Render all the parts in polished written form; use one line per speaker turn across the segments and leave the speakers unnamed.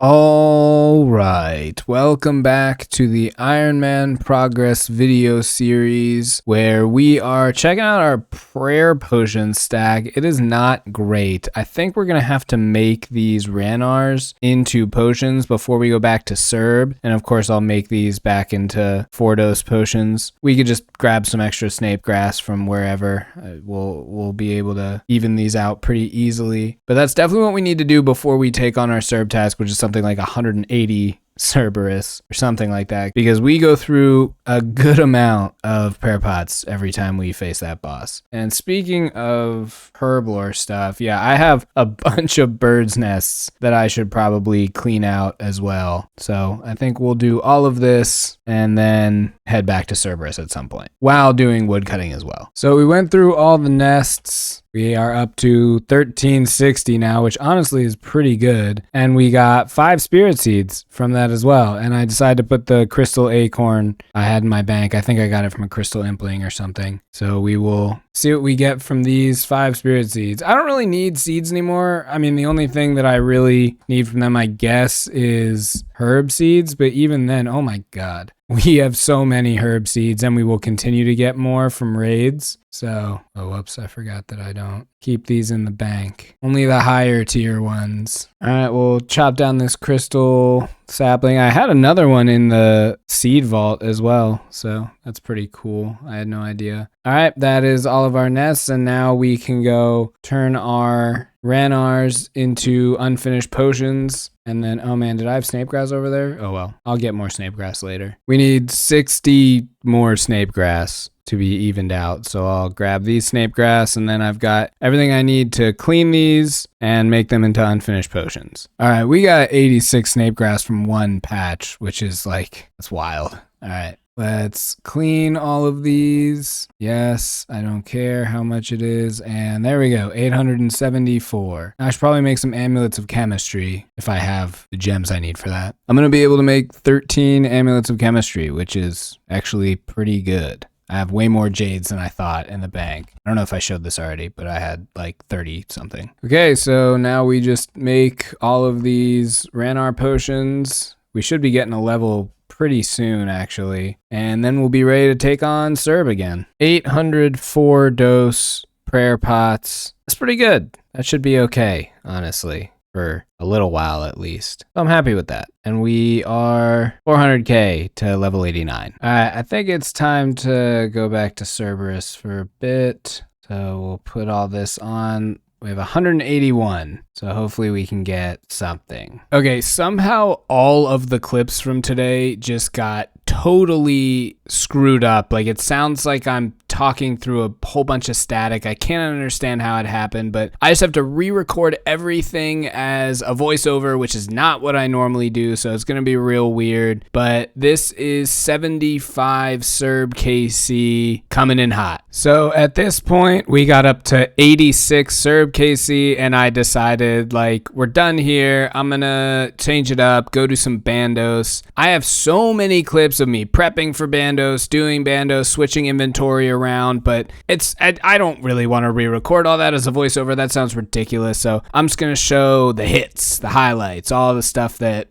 All right, welcome back to the Ironman progress video series where we are checking out our prayer potion stack. It is not great. I think we're going to have to make these Ranars into potions before we go back to Cerb. And of course, I'll make these back into 4-dose potions. We could just grab some extra snape grass from wherever. We'll be able to even these out pretty easily. But that's definitely what we need to do before we take on our Cerb task, which is something like 180 Cerberus or something like that, because we go through a good amount of prayer pots every time we face that boss. And speaking of Herblore stuff, yeah, I have a bunch of birds' nests that I should probably clean out as well. So I think we'll do all of this and then head back to Cerberus at some point while doing wood cutting as well. So we went through all the nests. We are up to 1360 now, which honestly is pretty good. And we got 5 spirit seeds from that as well. And I decided to put the crystal acorn I had in my bank. I think I got it from a crystal impling or something. So we will see what we get from these 5 spirit seeds. I don't really need seeds anymore. I mean, the only thing that I really need from them, I guess, is herb seeds. But even then, oh my God. We have so many herb seeds, and we will continue to get more from raids. So, oh, whoops, I forgot that I don't keep these in the bank. Only the higher tier ones. All right, we'll chop down this crystal sapling. I had another one in the seed vault as well, so that's pretty cool. I had no idea. All right, that is all of our nests, and now we can go turn our Ranars into unfinished potions. And then, oh man, did I have snape grass over there? Oh well, I'll get more snape grass later. We need 60 more snape grass to be evened out. So I'll grab these snape grass, and then I've got everything I need to clean these and make them into unfinished potions. All right, we got 86 snape grass from one patch, which is like, that's wild. All right. Let's clean all of these. Yes, I don't care how much it is. And there we go, 874. I should probably make some amulets of chemistry if I have the gems I need for that. I'm going to be able to make 13 amulets of chemistry, which is actually pretty good. I have way more jades than I thought in the bank. I don't know if I showed this already, but I had like 30 something. Okay, so now we just make all of these Ranar potions. We should be getting a level pretty soon, actually. And then we'll be ready to take on Cerb again. 804 dose prayer pots. That's pretty good. That should be okay, honestly, for a little while at least. So I'm happy with that. And we are 400k to level 89. All right, I think it's time to go back to Cerberus for a bit. So we'll put all this on. We have 181, so hopefully we can get something. Okay, somehow all of the clips from today just got totally screwed up. Like, it sounds like I'm talking through a whole bunch of static. I can't understand how it happened, but I just have to re-record everything as a voiceover, which is not what I normally do, so it's going to be real weird. But this is 75 Cerb KC coming in hot. So at this point, we got up to 86 Cerb KC, and I decided, like, we're done here. I'm going to change it up, go do some Bandos. I have so many clips of me prepping for Bandos, doing Bandos, switching inventory around, but I don't really want to re-record all that as a voiceover. That sounds ridiculous. So I'm just going to show the hits, the highlights, all the stuff that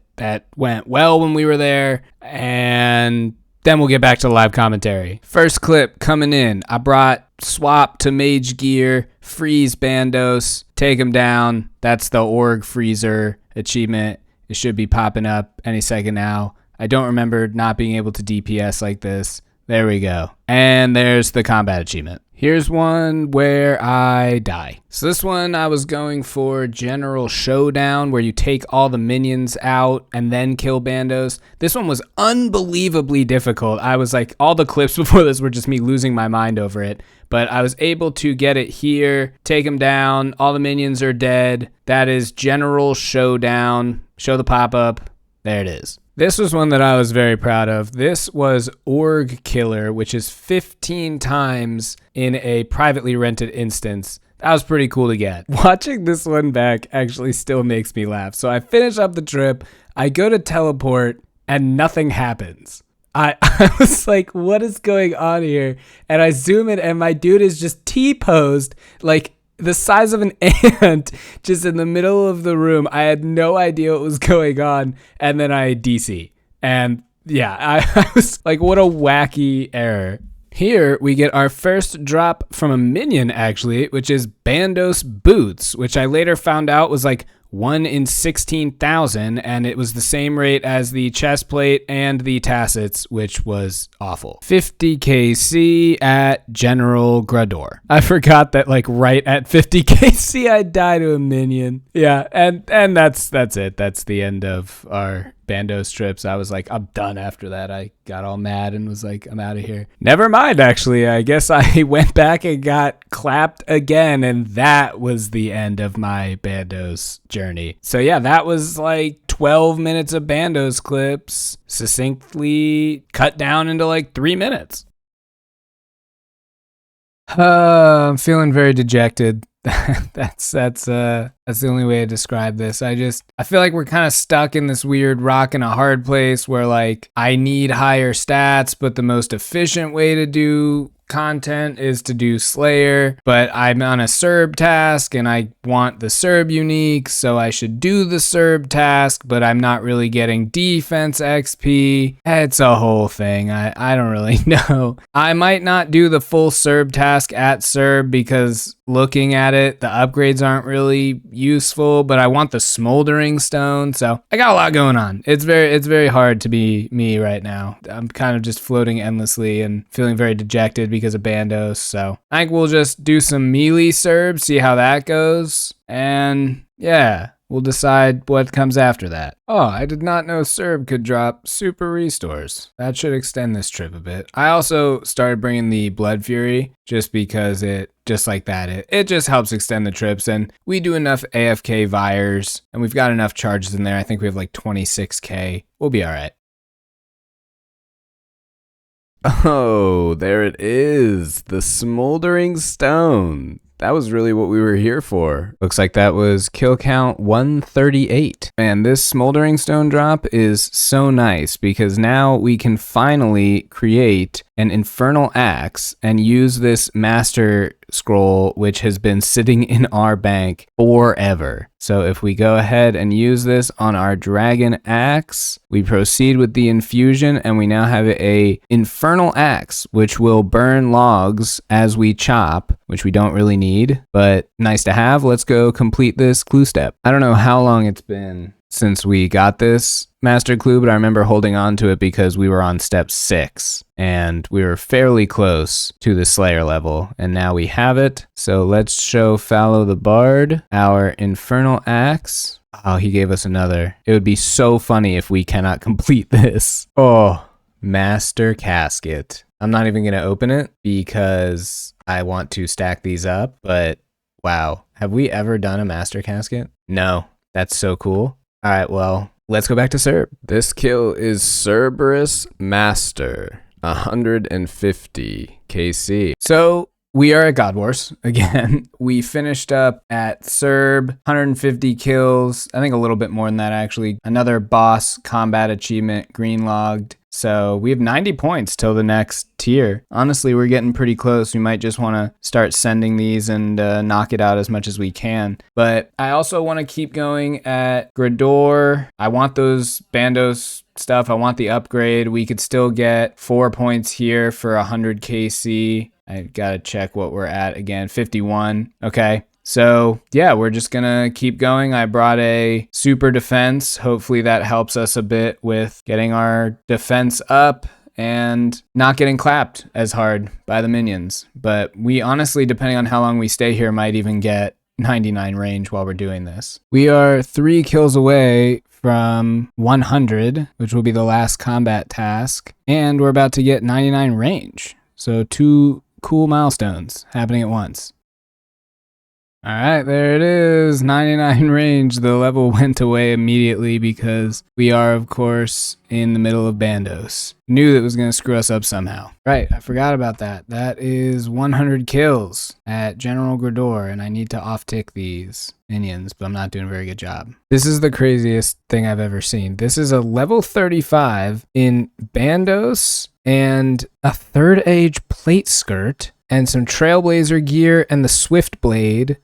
went well when we were there, and then we'll get back to the live commentary. First clip coming in. I brought swap to mage gear, freeze Bandos, take him down. That's the org freezer achievement. It should be popping up any second now. I don't remember not being able to DPS like this. There we go. And there's the combat achievement. Here's one where I die. So this one I was going for General Showdown, where you take all the minions out and then kill Bandos. This one was unbelievably difficult. I was like, all the clips before this were just me losing my mind over it. But I was able to get it here, take him down. All the minions are dead. That is General Showdown. Show the pop-up. There it is. This was one that I was very proud of. This was Org Killer, which is 15 times in a privately rented instance. That was pretty cool to get. Watching this one back actually still makes me laugh. So I finish up the trip, I go to teleport, and nothing happens. I was like, what is going on here? And I zoom in, and my dude is just T-posed, like the size of an ant just in the middle of the room. I had no idea what was going on. And then I DC. And yeah, I was like, what a wacky error. Here we get our first drop from a minion, actually, which is Bandos Boots, which I later found out was like 1 in 16,000, and it was the same rate as the chest plate and the tassets, which was awful. 50 KC at General Grador. I forgot that like right at 50 KC I die to a minion. Yeah, and that's it. That's the end of our Bandos trips. I was like, I'm done after that. I got all mad and was like, I'm out of here. Never mind, actually. I guess I went back and got clapped again, and that was the end of my Bandos journey. So yeah, that was like 12 minutes of Bandos clips, succinctly cut down into like 3 minutes. I'm feeling very dejected. That's the only way to describe this. I feel like we're kind of stuck in this weird rock and a hard place where like I need higher stats, but the most efficient way to do content is to do Slayer, but I'm on a Cerb task and I want the Cerb unique, so I should do the Cerb task, but I'm not really getting defense XP. It's a whole thing. I don't really know. I might not do the full Cerb task at Cerb because looking at it, the upgrades aren't really useful, but I want the Smouldering Stone, so I got a lot going on. It's very hard to be me right now. I'm kind of just floating endlessly and feeling very dejected because of Bandos, so I think we'll just do some melee Cerb, see how that goes, and yeah, we'll decide what comes after that. Oh, I did not know Cerb could drop super restores. That should extend this trip a bit. I also started bringing the Blood Fury just because it just helps extend the trips, and we do enough AFK Vires, and we've got enough charges in there. I think we have like 26k. We'll be all right. Oh, there it is. The Smouldering Stone. That was really what we were here for. Looks like that was kill count 138. And this Smouldering Stone drop is so nice because now we can finally create an Infernal Axe and use this Master Scroll, which has been sitting in our bank forever. So if we go ahead and use this on our Dragon Axe, we proceed with the infusion, and we now have a Infernal Axe, which will burn logs as we chop, which we don't really need, but nice to have. Let's go complete this clue step. I don't know how long it's been since we got this master clue, but I remember holding on to it because we were on step 6 and we were fairly close to the Slayer level, and now we have it. So let's show Fallow the Bard our Infernal Axe. Oh, he gave us another. It would be so funny if we cannot complete this. Oh, Master Casket. I'm not even going to open it because I want to stack these up, but wow, have we ever done a Master Casket? No, that's so cool. All right, well, let's go back to Cerb. This kill is Cerberus Master, 150 KC. So we are at God Wars again. We finished up at Cerb, 150 kills. I think a little bit more than that, actually. Another boss combat achievement, green logged. So we have 90 points till the next tier. Honestly, we're getting pretty close. We might just want to start sending these and knock it out as much as we can. But I also want to keep going at Grador. I want those Bandos stuff. I want the upgrade. We could still get 4 points here for 100 KC. I gotta check what we're at again. 51. Okay. So yeah, we're just gonna keep going. I brought a super defense. Hopefully that helps us a bit with getting our defense up and not getting clapped as hard by the minions. But we honestly, depending on how long we stay here, might even get 99 range while we're doing this. We are 3 kills away from 100, which will be the last combat task. And we're about to get 99 range. So 2 cool milestones happening at once. All right, there it is, 99 range. The level went away immediately because we are, of course, in the middle of Bandos. Knew that was going to screw us up somehow. Right, I forgot about that. That is 100 kills at General Grador, and I need to off-tick these minions, but I'm not doing a very good job. This is the craziest thing I've ever seen. This is a level 35 in Bandos and a 3rd age plate skirt and some Trailblazer gear and the Swift Blade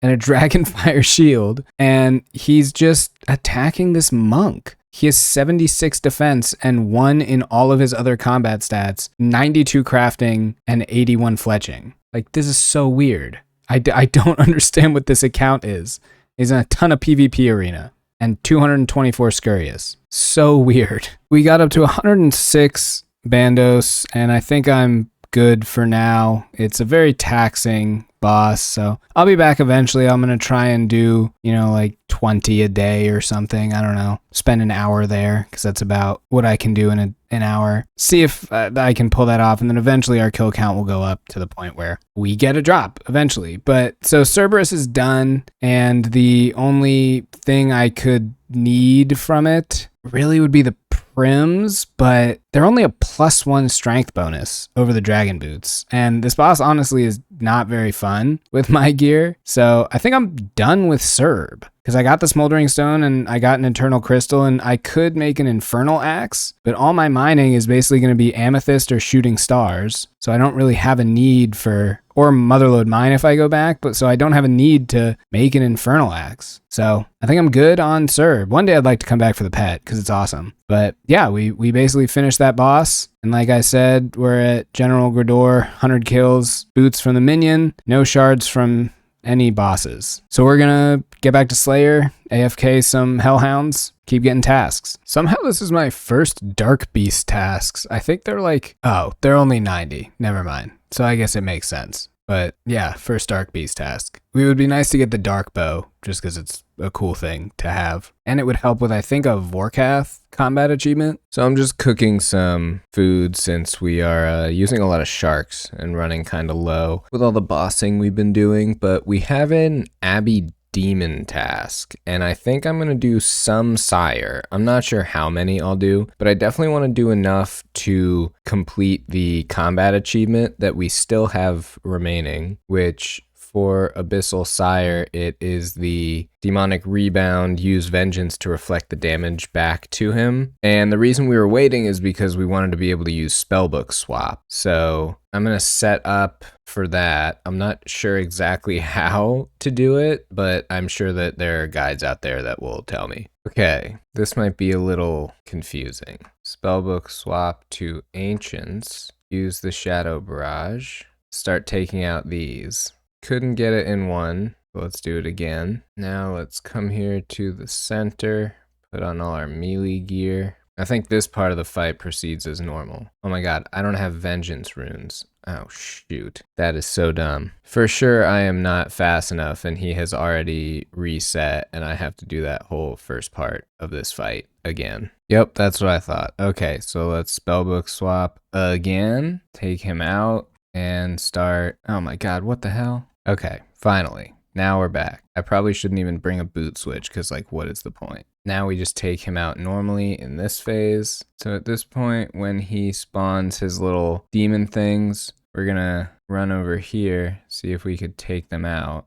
and a Dragonfire shield, and he's just attacking this monk. He has 76 defense and 1 in all of his other combat stats, 92 crafting, and 81 fletching. Like, this is so weird. I don't understand what this account is. He's in a ton of PvP arena and 224 Scurious. So weird. We got up to 106 Bandos, and I think I'm good for now. It's a very taxing boss, so I'll be back eventually. I'm going to try and do, like 20 a day or something. I don't know. Spend an hour there, because that's about what I can do in an hour. See if I can pull that off, and then eventually our kill count will go up to the point where we get a drop eventually. But so Cerberus is done, and the only thing I could need from it really would be the prims, but they're only a +1 strength bonus over the dragon boots. And this boss honestly is not very fun with my gear. So I think I'm done with Cerb, because I got the Smouldering Stone and I got an Eternal Crystal, and I could make an Infernal Axe, but all my mining is basically going to be Amethyst or Shooting Stars. So I don't really have a need for, or Motherlode Mine if I go back, but so I don't have a need to make an Infernal Axe. So I think I'm good on Cerb. One day I'd like to come back for the pet, because it's awesome. But yeah, we basically finished that boss. And like I said, we're at General Grador, 100 kills, boots from the minion, no shards from any bosses. So we're gonna get back to Slayer, AFK some Hellhounds, keep getting tasks. Somehow this is my first Dark Beast tasks. I think they're like, oh, they're only 90. Never mind. So I guess it makes sense. But yeah, first Dark Beast task. It would be nice to get the Dark Bow, just because it's a cool thing to have. And it would help with, I think, a Vorkath combat achievement. So I'm just cooking some food since we are using a lot of sharks and running kind of low with all the bossing we've been doing. But we have an Abbey Demon task, and I think I'm going to do some Sire. I'm not sure how many I'll do, but I definitely want to do enough to complete the combat achievement that we still have remaining, which for Abyssal Sire, it is the Demonic Rebound, use Vengeance to reflect the damage back to him. And the reason we were waiting is because we wanted to be able to use Spellbook Swap. So I'm going to set up for that. I'm not sure exactly how to do it, but I'm sure that there are guides out there that will tell me. Okay, this might be a little confusing. Spellbook Swap to Ancients, use the Shadow Barrage, start taking out these. Couldn't get it in one. Let's do it again. Now let's come here to the center, put on all our melee gear. I think this part of the fight proceeds as normal. Oh my god, I don't have Vengeance runes. Oh shoot, that is so dumb. For sure I am not fast enough, and he has already reset, and I have to do that whole first part of this fight again. Yep, that's what I thought. Okay, so let's Spellbook Swap again, take him out, and start. Oh my god, what the hell? Okay, finally. Now we're back. I probably shouldn't even bring a boot switch, because like, what is the point? Now we just take him out normally in this phase. So at this point, when he spawns his little demon things, we're gonna run over here, see if we could take them out.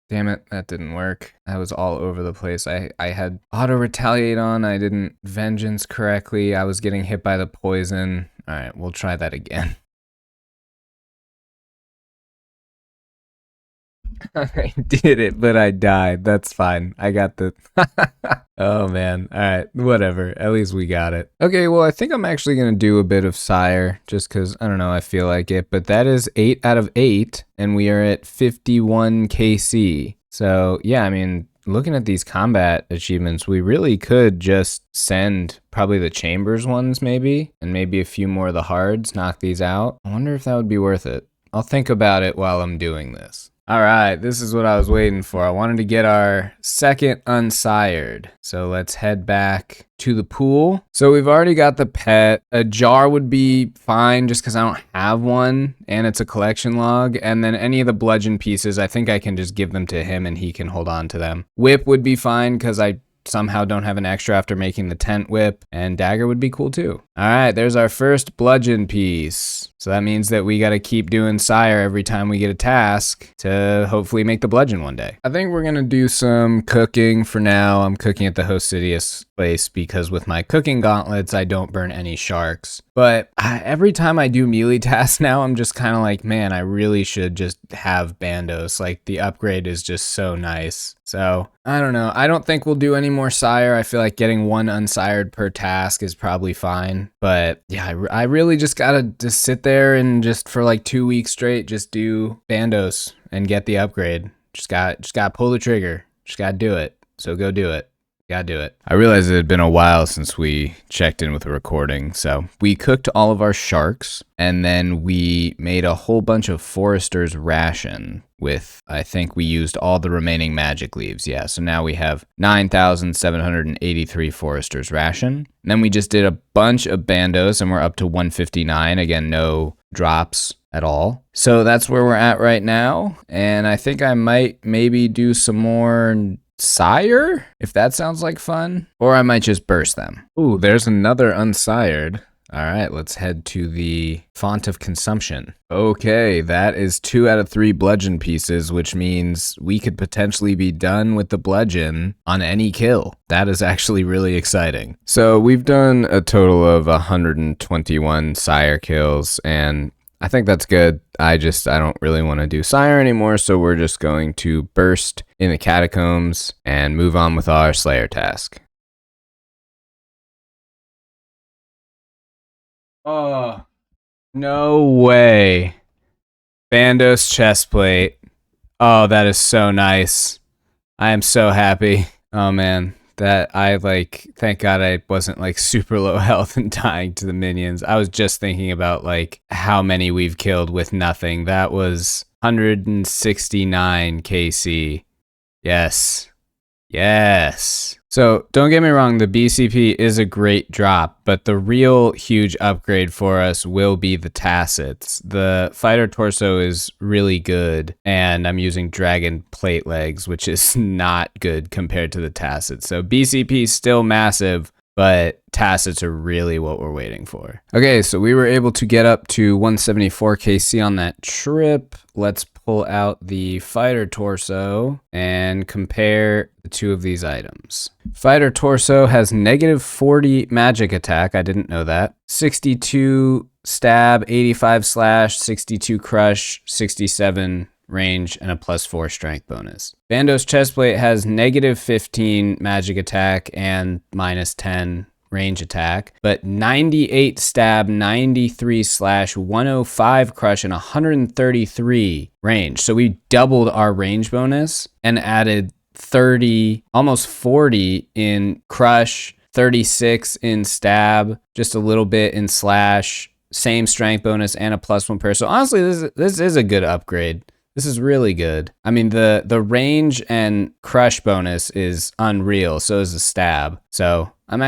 Damn it, that didn't work. I was all over the place. I had auto retaliate on, I didn't vengeance correctly, I was getting hit by the poison. Alright, we'll try that again. I did it, but I died. That's fine. I got the... Oh man. Alright, whatever. At least we got it. Okay, well I think I'm actually going to do a bit of Sire, just because, I don't know, I feel like it. But that is 8 out of 8, and we are at 51 KC. So yeah, I mean, looking at these combat achievements, we really could just send probably the Chambers ones maybe, and maybe a few more of the hards, knock these out. I wonder if that would be worth it. I'll think about it while I'm doing this. Alright, this is what I was waiting for. I wanted to get our second unsired. So let's head back to the pool. So we've already got the pet. A jar would be fine just because I don't have one, and it's a collection log. And then any of the bludgeon pieces, I think I can just give them to him and he can hold on to them. Whip would be fine because I somehow don't have an extra after making the tent whip, and dagger would be cool too. All right, there's our first bludgeon piece. So that means that we got to keep doing Sire every time we get a task to hopefully make the bludgeon one day. I think we're going to do some cooking for now. I'm cooking at the Hostidius place because with my cooking gauntlets, I don't burn any sharks. But every time I do melee tasks now, I'm just kind of like, man, I really should just have Bandos. Like the upgrade is just so nice. So I don't know. I don't think we'll do any more Sire. I feel like getting 1 unsired per task is probably fine. But yeah, I really just gotta just sit there and just for like 2 weeks straight, just do Bandos and get the upgrade. Just gotta pull the trigger. Just gotta do it. So go do it. Gotta do it. I realized it had been a while since we checked in with the recording. So we cooked all of our sharks and then we made a whole bunch of Forester's ration with, I think we used all the remaining magic leaves. Yeah, so now we have 9,783 Forester's ration. And then we just did a bunch of Bandos and we're up to 159. Again, no drops at all. So that's where we're at right now. And I think I might maybe do some more Sire, if that sounds like fun. Or I might just burst them. Ooh, there's another unsired. All right, let's head to the font of consumption. Okay, that is 2 out of 3 bludgeon pieces, which means we could potentially be done with the bludgeon on any kill. That is actually really exciting. So we've done a total of 121 Sire kills, and I think that's good. I don't really want to do Sire anymore, so we're just going to burst in the catacombs and move on with our Slayer task. Oh, no way. Bandos chestplate. Oh, that is so nice. I am so happy. Oh man, thank God I wasn't like super low health and dying to the minions. I was just thinking about like how many we've killed with nothing. That was 169 KC. Yes. Yes. So don't get me wrong, the BCP is a great drop, but the real huge upgrade for us will be the Tacets. The fighter torso is really good, and I'm using dragon plate legs, which is not good compared to the Tacets. So BCP is still massive, but Tacets are really what we're waiting for. Okay, so we were able to get up to 174 KC on that trip. Let's pull out the fighter torso and compare the 2 of these items. Fighter torso has negative 40 magic attack. I didn't know that. 62 stab, 85 slash, 62 crush, 67 range, and a +4 strength bonus. Bandos chestplate has negative 15 magic attack and -10 range attack, but 98 stab, 93 slash, 105 crush, and 133 range. So we doubled our range bonus and added 30, almost 40 in crush, 36 in stab, just a little bit in slash, same strength bonus, and a +1 per. So honestly, this is a good upgrade. This is really good. I mean, the range and crush bonus is unreal. So is the stab. So I'm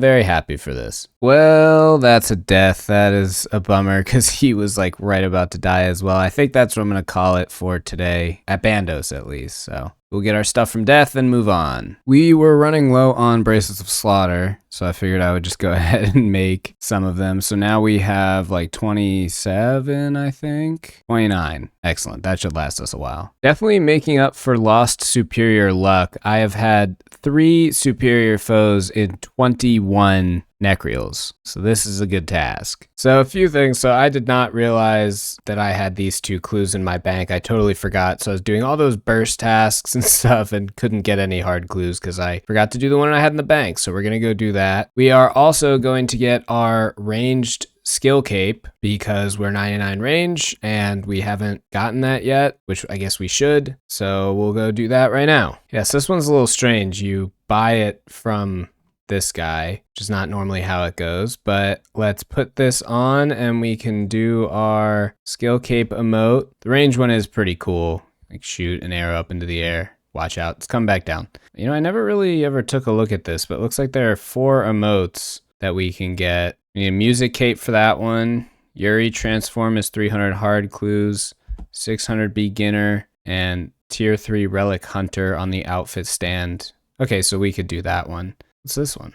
very happy for this. Well, that's a death. That is a bummer because he was like right about to die as well. I think that's what I'm going to call it for today, at Bandos at least. So we'll get our stuff from death and move on. We were running low on Bracelets of Slaughter, so I figured I would just go ahead and make some of them. So now we have like 27, I think. 29. Excellent. That should last us a while. Definitely making up for lost superior luck. I have had 3 superior foes in 21 Necrials. So this is a good task. So a few things. So I did not realize that I had these 2 clues in my bank. I totally forgot. So I was doing all those burst tasks and stuff and couldn't get any hard clues because I forgot to do the one I had in the bank. So we're going to go do that. We are also going to get our ranged skill cape because we're 99 range and we haven't gotten that yet, which I guess we should. So we'll go do that right now. Yes, this one's a little strange. You buy it from this guy, which is not normally how it goes, but let's put this on and we can do our skill cape emote. The range one is pretty cool. Like shoot an arrow up into the air. Watch out, it's coming back down. You know, I never really ever took a look at this, but it looks like there are 4 emotes that we can get. We need a music cape for that one. Yuri transform is 300 hard clues, 600 beginner, and tier 3 relic hunter on the outfit stand. Okay, so we could do that one. What's this one?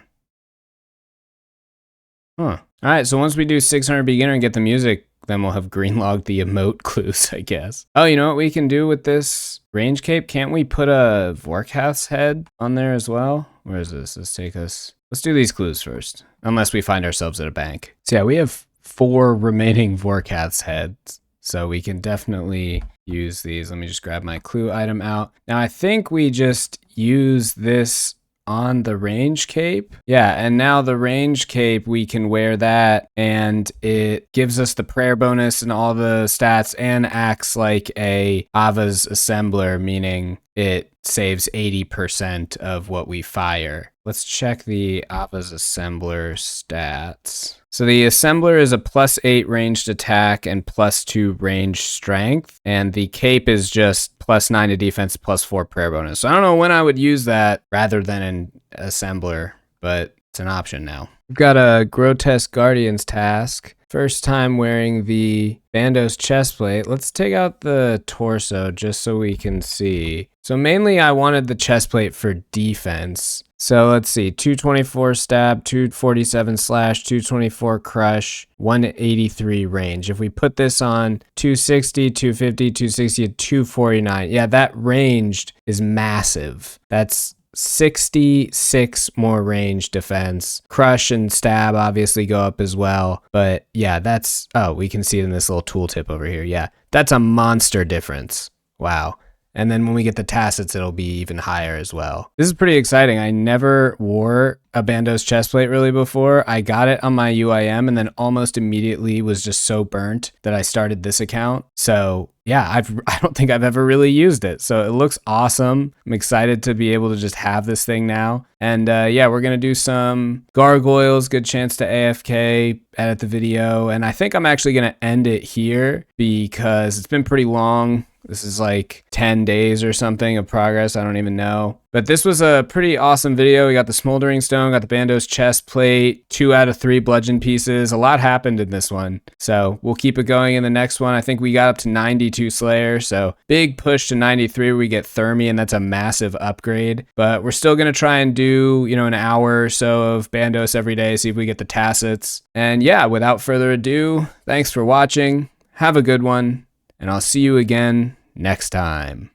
Huh. All right, so once we do 600 beginner and get the music then we'll have greenlogged the emote clues, I guess. Oh, you know what we can do with this range cape? Can't we put a Vorkath's head on there as well? Where is this? Let's do these clues first, unless we find ourselves at a bank. So yeah, we have 4 remaining Vorkath's heads, so we can definitely use these. Let me just grab my clue item out. Now I think we just use this on the range cape. Yeah, and now the range cape, we can wear that and it gives us the prayer bonus and all the stats and acts like a Ava's assembler, meaning it saves 80% of what we fire. Let's check the Ava's assembler stats. So the assembler is a +8 ranged attack and +2 ranged strength, and the cape is just +9 to defense, +4 prayer bonus. So I don't know when I would use that rather than an assembler, but it's an option now. We've got a Grotesque Guardian's task. First time wearing the Bandos chestplate. Let's take out the torso just so we can see. So mainly I wanted the chestplate for defense. So let's see, 224 stab, 247 slash, 224 crush, 183 range. If we put this on 260, 250, 260, 249, yeah, that ranged is massive. That's 66 more range defense. Crush and stab obviously go up as well. But yeah, that's, oh, we can see it in this little tooltip over here. Yeah, that's a monster difference. Wow. And then when we get the tacits, it'll be even higher as well. This is pretty exciting. I never wore a Bandos chestplate really before. I got it on my UIM and then almost immediately was just so burnt that I started this account. So yeah, I don't think I've ever really used it. So it looks awesome. I'm excited to be able to just have this thing now. And yeah, we're going to do some gargoyles. Good chance to AFK, edit the video. And I think I'm actually going to end it here because it's been pretty long. This is like 10 days or something of progress. I don't even know. But this was a pretty awesome video. We got the Smouldering Stone, got the Bandos chest plate, 2 out of 3 bludgeon pieces. A lot happened in this one. So we'll keep it going in the next one. I think we got up to 92 Slayer. So big push to 93 where we get Thermi, and that's a massive upgrade. But we're still going to try and do, you know, an hour or so of Bandos every day, see if we get the tacits. And yeah, without further ado, thanks for watching. Have a good one. And I'll see you again next time.